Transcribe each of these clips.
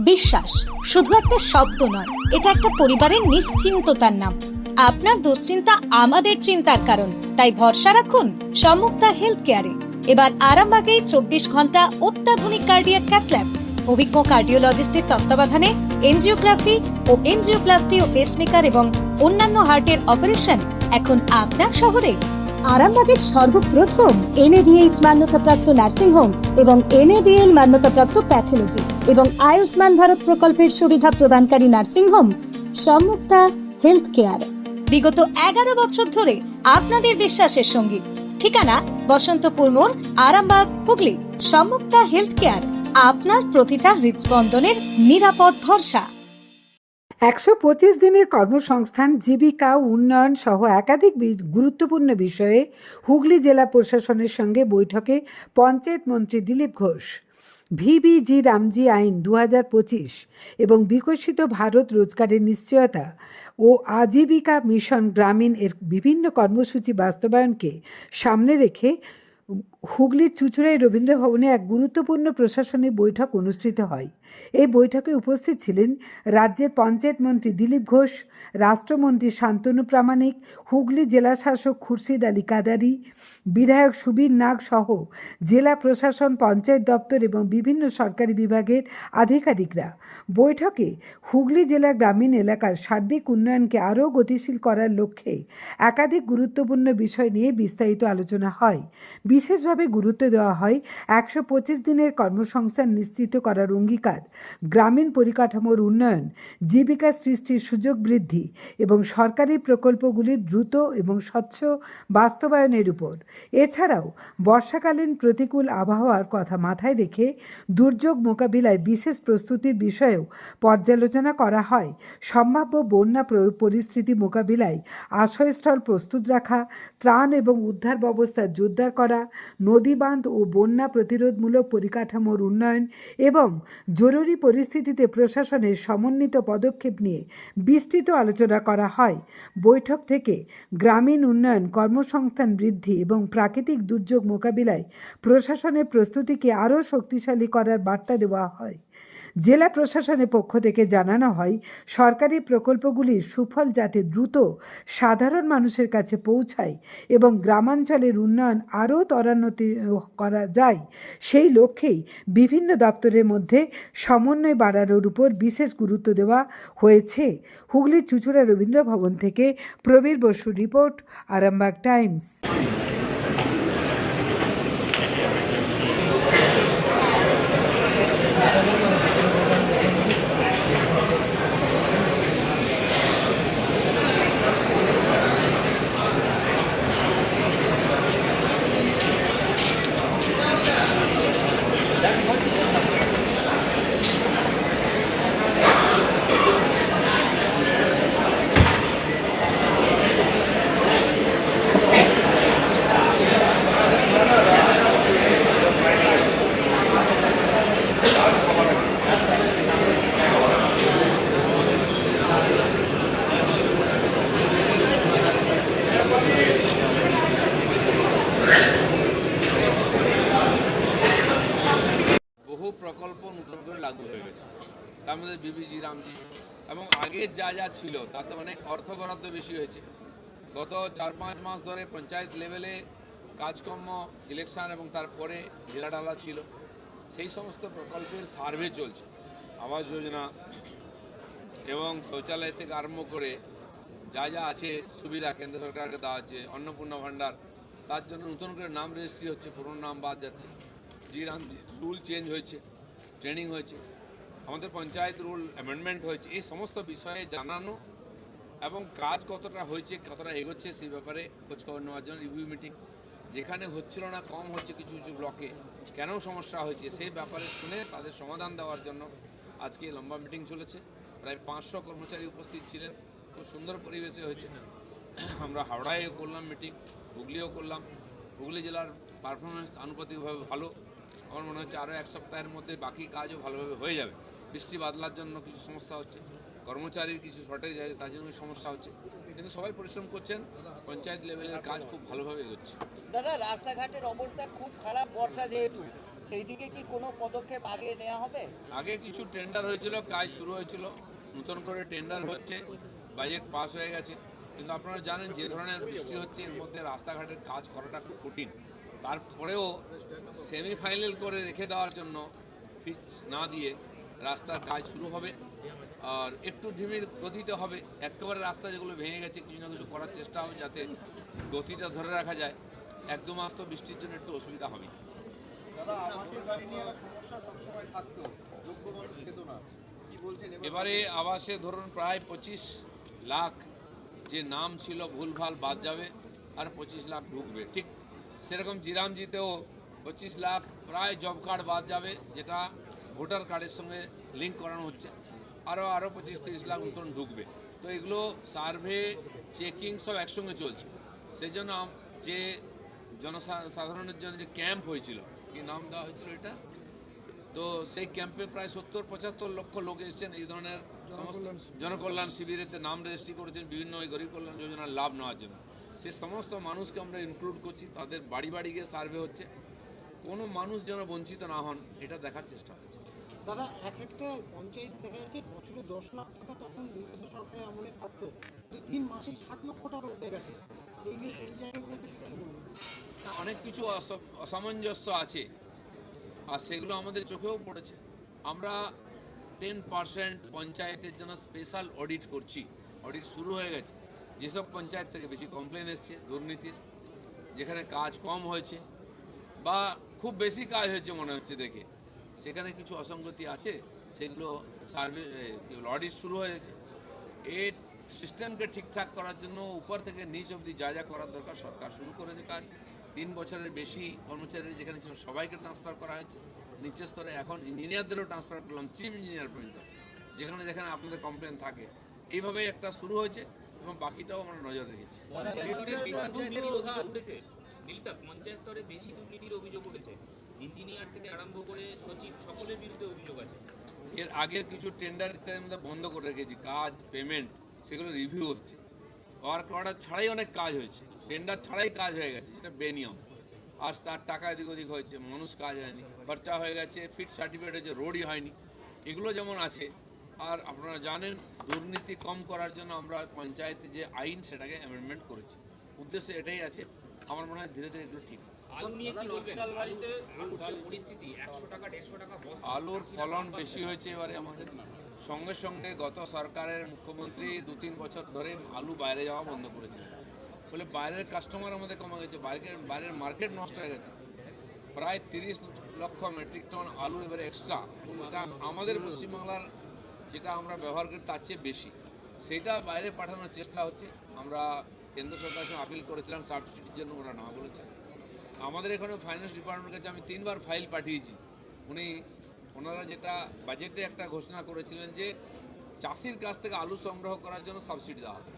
বিশ্বাস শুধু একটা শব্দ নয়, এটা একটা পরিবারের নিশ্চিন্ততার নাম। আপনার দুশ্চিন্তা আমাদের চিন্তার কারণ, তাই ভরসা রাখুন সম্মুক্তা হেলথ কেয়ারে। এবার আরামবাগেই 24 ঘন্টা অত্যাধুনিক কার্ডিয়াক ক্যাথল্যাব, অভিজ্ঞ কার্ডিওলজিস্টের তত্ত্বাবধানে এনজিওগ্রাফি ও এনজিওপ্লাস্টি ও পেসমেকার এবং অন্যান্য হার্টের অপারেশন এখন আপনার শহরে। আরামবাগের সর্বপ্রথম NABH মান্যতাপ্রাপ্ত নার্সিং হোম এবং NABL মান্যতাপ্রাপ্ত প্যাথোলজি এবং আয়ুষ্মান ভারত প্রকল্পের সুবিধা প্রদানকারী নার্সিং হোম সম্মুক্তা হেলথ কেয়ার। বিগত 11 বছর ধরে আপনাদের বিশ্বাসের সঙ্গী। ঠিকানা বসন্তপুর মোড়, আরামবাগ, হুগলি। সম্মুক্তা হেলথ কেয়ার, আপনার প্রতিটা হৃদস্পন্দনের নিরাপদ ভরসা। 125 দিনের কর্মসংস্থান, জীবিকা উন্নয়ন সহ একাধিক গুরুত্বপূর্ণ বিষয়ে হুগলি জেলা প্রশাসনের সঙ্গে বৈঠকে পঞ্চায়েত মন্ত্রী দিলীপ ঘোষ। VBG রামজি আইন 2025 এবং বিকশিত ভারত রোজগারের নিশ্চয়তা ও আজীবিকা মিশন গ্রামীণ এর বিভিন্ন কর্মসূচি বাস্তবায়নকে সামনে রেখে হুগলির চুঁচুড়ায় রবীন্দ্র ভবনে এক গুরুত্বপূর্ণ প্রশাসনিক বৈঠক অনুষ্ঠিত হয়। এই বৈঠকে উপস্থিত ছিলেন রাজ্যের পঞ্চায়েত মন্ত্রী দিলীপ ঘোষ, রাষ্ট্রমন্ত্রী শান্তনু প্রামাণিক, হুগলি জেলা শাসক খুরশিদ আলী কাদারি, বিধায়ক সুবীর নাগ সহ জেলা প্রশাসন, পঞ্চায়েত দপ্তর এবং বিভিন্ন সরকারি বিভাগের আধিকারিকরা। বৈঠকে হুগলি জেলার গ্রামীণ এলাকার সার্বিক উন্নয়নকে আরও গতিশীল করার লক্ষ্যে একাধিক গুরুত্বপূর্ণ বিষয় নিয়ে বিস্তারিত আলোচনা হয়। বিশেষভাবে গুরুত্ব দেওয়া হয় 125 দিনের কর্মসংস্থান নিশ্চিত করার অঙ্গীকার, গ্রামীণ পরিকাঠামোর উন্নয়ন, জীবিকা সৃষ্টির সুযোগ বৃদ্ধি এবং সরকারি প্রকল্পগুলির দ্রুত এবং স্বচ্ছ বাস্তবায়নের উপর। এছাড়াও বর্ষাকালীন প্রতিকূল আবহাওয়ার কথা মাথায় রেখে দুর্যোগ মোকাবিলায় বিশেষ প্রস্তুতির বিষয়েও পর্যালোচনা করা হয়। সম্ভাব্য বন্যা পরিস্থিতি মোকাবিলায় আশ্রয়স্থল প্রস্তুত রাখা, ত্রাণ এবং উদ্ধার ব্যবস্থা জোরদার করা, নদী বাঁধ ও বন্যা প্রতিরোধমূলক পরিকাঠামোর উন্নয়ন এবং জরুরি পরিস্থিতিতে প্রশাসনের সমন্বিত পদক্ষেপ নিয়ে বিস্তৃত আলোচনা করা হয়। বৈঠক থেকে গ্রামীণ উন্নয়ন, কর্মসংস্থান বৃদ্ধি এবং প্রাকৃতিক দুর্যোগ মোকাবিলায় প্রশাসনের প্রস্তুতিকে আরও শক্তিশালী করার বার্তা দেওয়া হয়। জেলা প্রশাসনের পক্ষ থেকে জানানো হয়, সরকারি প্রকল্পগুলির সুফল যাতে দ্রুত সাধারণ মানুষের কাছে পৌঁছায় এবং গ্রামাঞ্চলের উন্নয়ন আরও ত্বরান্বিত করা যায়, সেই লক্ষ্যেই বিভিন্ন দপ্তরের মধ্যে সমন্বয় বাড়ানোর উপর বিশেষ গুরুত্ব দেওয়া হয়েছে। হুগলির চুঁচুড়া রবীন্দ্র ভবন থেকে প্রবীর বসুর রিপোর্ট, আরামবাগ টাইমস। বহু প্রকল্প নতুন করে লাগু হয়ে গেছে, তার মধ্যে VBG রামজি এবং আগের যা যা ছিল তাতে অনেক অর্থ বরাদ্দ বেশি হয়েছে। গত 4-5 মাস ধরে পঞ্চায়েত লেভেলে কাজকর্ম, ইলেকশন এবং তারপরে জেলা ডালা ছিল, সেই সমস্ত প্রকল্পের সার্ভে চলছে। আবাস যোজনা এবং শৌচালয় থেকে আরম্ভ করে যা যা আছে সুবিধা কেন্দ্র সরকারকে দেওয়া হচ্ছে, অন্নপূর্ণা ভাণ্ডার, তার জন্য নতুন করে নাম রেজিস্ট্রি হচ্ছে, পুরনো নাম বাদ যাচ্ছে, রুল চেঞ্জ হয়েছে, ট্রেনিং হয়েছে, আমাদের পঞ্চায়েত রুল অ্যামেন্ডমেন্ট হয়েছে। এই সমস্ত বিষয়ে জানানো এবং কাজ কতটা হয়েছে, কতটা এগোচ্ছে সেই ব্যাপারে খোঁজখবর নেওয়ার জন্য রিভিউ মিটিং। যেখানে হচ্ছিল না, কম হচ্ছে কিছু কিছু ব্লকে, কেন সমস্যা হয়েছে সেই ব্যাপারে শুনে তাদের সমাধান দেওয়ার জন্য আজকে লম্বা মিটিং চলেছে। প্রায় 500 কর্মচারী উপস্থিত ছিলেন, খুব সুন্দর পরিবেশে হয়েছে। আমরা হাওড়ায়ও করলাম মিটিং, হুগলিও করলাম। হুগলি জেলার পারফরমেন্স আনুপাতিকভাবে ভালো। আমার মনে হচ্ছে আরও 1 সপ্তাহের মধ্যে বাকি কাজও ভালোভাবে হয়ে যাবে। বৃষ্টি বাদলার জন্য কিছু সমস্যা হচ্ছে, কর্মচারীর কিছু শর্টেজ আছে, তার জন্য সমস্যা হচ্ছে, কিন্তু সবাই পরিশ্রম করছেন। পঞ্চায়েত লেভেলের কাজ খুব ভালোভাবে এগোচ্ছে। দাদা, রাস্তাঘাটের অবস্থা খুব খারাপ বর্ষা যেহেতু, সেই দিকে কি কোনো পদক্ষেপ আগে নেওয়া হবে? আগে কিছু টেন্ডার হয়েছিল, কাজ শুরু হয়েছিল, নতুন করে টেন্ডার হচ্ছে, বাজেট পাস হয়ে গেছে। কিন্তু আপনারা জানেন যে ধরনের বৃষ্টি হচ্ছে এর মধ্যে রাস্তাঘাটের কাজ করাটা খুব কঠিন। তারপরেও সেমিফাইনাল করে রেখে দেওয়ার জন্য ফিক্স না দিয়ে রাস্তার কাজ শুরু হবে, আর একটু ধীমির গতিতে হবে। একেবারে রাস্তা যেগুলো ভেঙে গেছে কিছু না কিছু করার চেষ্টা হবে যাতে গতিটা ধরে রাখা যায়। 1-2 মাস তো বৃষ্টির জন্য একটু অসুবিধা হবে। দাদা আবাসের বাড়ি নিয়ে সমস্যা সবসময় থাকতো, যোগ্য মানুষ পেত না, কি বলছেন এবারে আবাসে ধরুন প্রায় 25 লাখ যে নাম ছিল ভুলভাল বাদ যাবে আর 25 লাখ ঢুকবে। ঠিক সেরকম জিরামজিতেও 25 লাখ প্রায় জব কার্ড বাদ যাবে, যেটা ভোটার কার্ডের সঙ্গে লিঙ্ক করানো হচ্ছে। আরও 25-30 লাখ নতুন ঢুকবে। তো এগুলো সার্ভে চেকিং সব একসঙ্গে চলছে। সেই জন্য যে জনসাধারণের জন্য যে ক্যাম্প হয়েছিল, কি নাম দেওয়া হয়েছিল এটা, তো সেই ক্যাম্পে প্রায় 70-75 লক্ষ লোক এসেছেন। এই ধরনের সমস্ত জনকল্যাণ শিবিরেতে নাম রেজিস্ট্রি করেছেন বিভিন্ন ওই গরিব কল্যাণ যোজনার লাভ নেওয়ার জন্য। সেই সমস্ত মানুষকে আমরা ইনক্লুড করছি, তাদের বাড়ি বাড়ি গিয়ে সার্ভে হচ্ছে, কোনো মানুষ যেন বঞ্চিত না হন এটা দেখার চেষ্টা হচ্ছে। দাদা একটা পঞ্চায়েত দেখা যাচ্ছে বছরে 10 লাখ টাকা তখন বিগত সরকারের আমলে থাকতো, 3 মাসে 7 লক্ষ টাকা উঠে গেছে। এই জায়গাগুলোতে কি বলবেন? অনেক কিছু অসামঞ্জস্য আছে, আর সেগুলো আমাদের চোখেও পড়েছে। আমরা 10% পঞ্চায়েতের জন্য স্পেশাল অডিট করছি। অডিট শুরু হয়ে গেছে। যেসব পঞ্চায়েত থেকে বেশি কমপ্লেন এসছে দুর্নীতির, যেখানে কাজ কম হয়েছে বা খুব বেশি কাজ হয়েছে মনে হচ্ছে দেখে, সেখানে কিছু অসঙ্গতি আছে, সেগুলো সার্ভে অডিট শুরু হয়েছে। এই সিস্টেমকে ঠিকঠাক করার জন্য উপর থেকে নিচ অবধি যা যা করার দরকার সরকার শুরু করেছে কাজ। 3 বছরের বেশি কর্মচারী যেখানে ছিল সবাইকে ট্রান্সফার করা হয়েছে নিচের স্তরে। এখন ইঞ্জিনিয়ারদেরও ট্রান্সফার করলাম, চিফ ইঞ্জিনিয়ার পর্যন্ত, যেখানে যেখানে আপনাদের কমপ্লেন থাকে। এইভাবেই একটা শুরু হয়েছে এবং বাকিটাও আমরা নজর রেখেছি। পঞ্চায়েত স্তরে বেশি দুর্নীতির অভিযোগ উঠেছে, ইঞ্জিনিয়ার থেকে আরম্ভ করে সচিব সকলের বিরুদ্ধে অভিযোগ আছে। এর আগের কিছু টেন্ডার আমরা বন্ধ করে রেখেছি, কাজ পেমেন্ট সেগুলো রিভিউ হচ্ছে। ওয়ার্ক অর্ডার ছাড়াই অনেক কাজ হয়েছে, টেন্ডার ছাড়াই কাজ হয়ে গেছে, সেটা বেনিয়ম। আর তার টাকা এদিক ওদিক হয়েছে, মানুষ কাজ হয়নি, খরচা হয়ে গেছে, ফিট সার্টিফিকেট হয়েছে, রোডই হয়নি। এগুলো যেমন আছে। আর আপনারা জানেন দুর্নীতি কম করার জন্য আমরা পঞ্চায়েতে যে আইন সেটাকে অ্যামেন্ডমেন্ট করেছি। উদ্দেশ্য এটাই আছে। আমার মনে হয় ধীরে ধীরে এগুলো ঠিক হবে। আলু নিয়ে কি বলবেন? আলুর যে পরিস্থিতি, 100 টাকা 150 টাকা বস্তা। আলুর ফলন বেশি হয়েছে এবারে আমাদের। সঙ্গে সঙ্গে গত সরকারের মুখ্যমন্ত্রী 2-3 বছর ধরে আলু বাইরে যাওয়া বন্ধ করেছিলেন, বলে বাইরের কাস্টমার আমাদের কমে গেছে, বাইরের মার্কেট নষ্ট হয়ে গেছে। প্রায় 30 লক্ষ মেট্রিক টন আলু এবারে এক্সট্রা, যেটা আমাদের পশ্চিমবাংলার যেটা আমরা ব্যবহার করি তার চেয়ে বেশি, সেটা বাইরে পাঠানোর চেষ্টা হচ্ছে। আমরা কেন্দ্র সরকারের সঙ্গে আপিল করেছিলাম সাবসিডির জন্য, ওরা না বলেছে। আমাদের এখানে ফাইন্যান্স ডিপার্টমেন্টের কাছে আমি 3 বার ফাইল পাঠিয়েছি। ওনারা যেটা বাজেটে একটা ঘোষণা করেছিলেন যে চাষির কাছ থেকে আলু সংগ্রহ করার জন্য সাবসিডি দেওয়া হবে,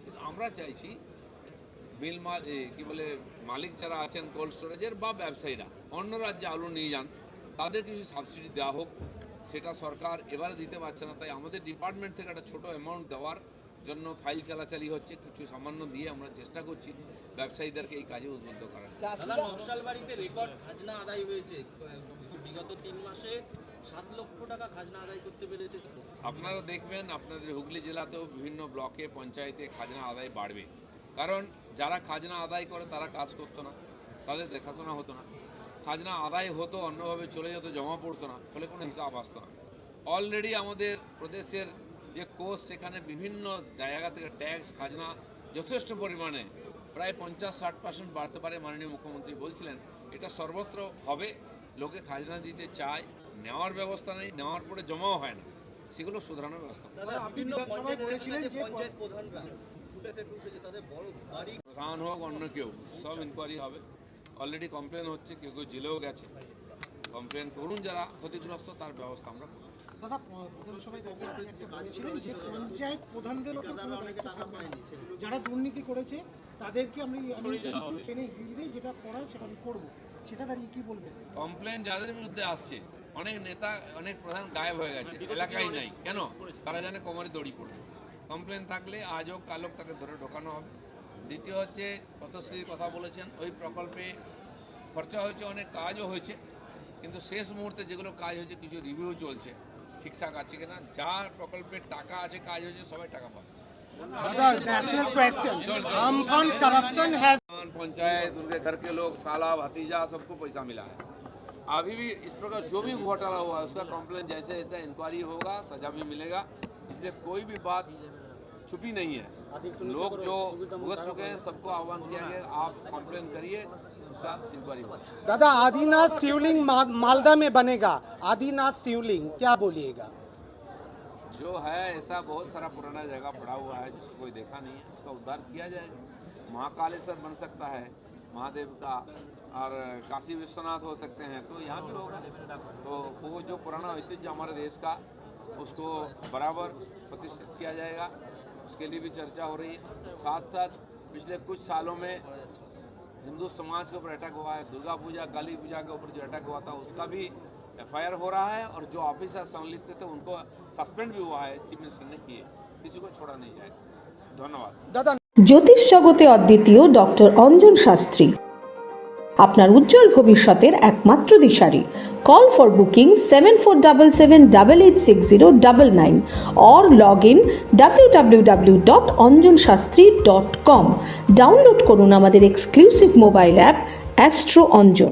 কিন্তু আমরা চাইছি মালিক যারা আছেন কোল্ড স্টোরেজের বা ব্যবসায়ীরা অন্য রাজ্যে আলু নিয়ে যান, তাদের কিছু সাবসিডি দেওয়া হোক। সেটা সরকার এবারে দিতে পারছে না, তাই আমাদের ডিপার্টমেন্ট থেকে একটা ছোটো অ্যামাউন্ট দেওয়ার জন্য ফাইল চালাচালি হচ্ছে। কিছু সামান্য দিয়ে আমরা চেষ্টা করছি ব্যবসায়ীদেরকে এই কাজে উদ্বুদ্ধ করার। নকশালবাড়িতে রেকর্ড খাজনা আদায় হয়েছে, বিগত 3 মাসে 7 লক্ষ টাকা খাজনা আদায় করতে পেরেছে। আপনারা দেখবেন আপনাদের হুগলি জেলাতেও বিভিন্ন ব্লকে পঞ্চায়েতে খাজনা আদায় বাড়বে, কারণ যারা খাজনা আদায় করে তারা কাজ করতো না, তাদের দেখাশোনা হতো না। খাজনা আদায় হতো অন্যভাবে চলে যেত, জমা পড়তো না, ফলে কোনো হিসাব আসতো না। অলরেডি আমাদের প্রদেশের যে কোষ, সেখানে বিভিন্ন জায়গা থেকে ট্যাক্স খাজনা যথেষ্ট পরিমাণে প্রায় 50-60% বাড়তে পারে। মাননীয় মুখ্যমন্ত্রী বলছিলেন এটা সর্বত্র হবে। লোকে খাজনা দিতে চায়, নেওয়ার ব্যবস্থা নেই, নেওয়ার পরে জমাও হয় না, সেগুলো শুধরানোর ব্যবস্থা। প্রধান হোক অন্য কেউ, সব ইনকোয়ারি হবে। অলরেডি কমপ্লেন হচ্ছে, কেউ কেউ জেলেও গেছে। কমপ্লেন করুন, যারা ক্ষতিগ্রস্ত তার ব্যবস্থা আমরা করব। দাদা বিধানসভায় একটা বলেছিলেন যে পঞ্চায়েত প্রধানদের ওপর কোনো দায়িত্ব থাকবে না, যারা দুর্নীতি করেছে তাদেরকে আমি টেনে হিজড়ে যেটা করার সেটা আমি করবো, সেটা দাঁড়িয়ে কি বলবেন? কমপ্লেন যাদের বিরুদ্ধে আসছে, অনেক নেতা অনেক প্রধান গায়েব হয়ে গেছে, এলাকায় নাই কেন, তারা জানে কোমরে দড়ি পড়বে। কমপ্লেন থাকলে আজ হোক কাল হোক তাকে ধরে ঢোকানো হবে। দ্বিতীয় হচ্ছে পথশ্রীর কথা বলেছেন, ওই প্রকল্পে খরচা হয়েছে, অনেক কাজও হয়েছে, কিন্তু শেষ মুহূর্তে যেগুলো কাজ হয়েছে কিছু রিভিউ চলছে ঠিকঠাক আছে কিনা, যার প্রকল্পের টাকা আছে কাজ হয়েছে সবাই টাকা পাবে। पंचायत उनके घर के लोग साला भतीजा सबको पैसा मिला है। अभी भी इस प्रकार जो भी घोटाला हुआ है उसका कॉम्प्लेन जैसे जैसे इंक्वायरी होगा सजा भी मिलेगा, इसलिए कोई भी बात छुपी नहीं है। लोग जो भुगत चुके हैं सबको आह्वान किया गया, आप कॉम्प्लेन करिए, उसका इंक्वायरी होगा। दादा आदिनाथ शिवलिंग मालदा में बनेगा, आदिनाथ शिवलिंग क्या बोलिएगा? जो है ऐसा बहुत सारा पुराना जगह पड़ा हुआ है जिसको कोई देखा नहीं है, उसका उद्धार किया जाएगा। महाकालेश्वर बन सकता है महादेव का, और काशी विश्वनाथ हो सकते हैं, तो यहाँ भी होगा। तो वो जो पुराना ऐतिह्य हमारे देश का उसको बराबर प्रतिष्ठित किया जाएगा, उसके लिए भी चर्चा हो रही है। साथ साथ पिछले कुछ सालों में हिंदू समाज के ऊपर अटैक हुआ है, दुर्गा पूजा काली पूजा के ऊपर जो अटैक हुआ था उसका भी FIR हो रहा है, और जो ऑफिसर संलिप्त थे उनको सस्पेंड भी हुआ है, चीफ मिनिस्टर ने किए, किसी को छोड़ा नहीं जाएगा। धन्यवाद। दादा জ্যোতিষ জগতে অদ্বিতীয় ডক্টর অঞ্জন শাস্ত্রী আপনার উজ্জ্বল ভবিষ্যতের একমাত্র দিশারি। Call for booking 7477886099 or log in www.anjanshastri.com। Download করুন আমাদের exclusive mobile app astro Anjan.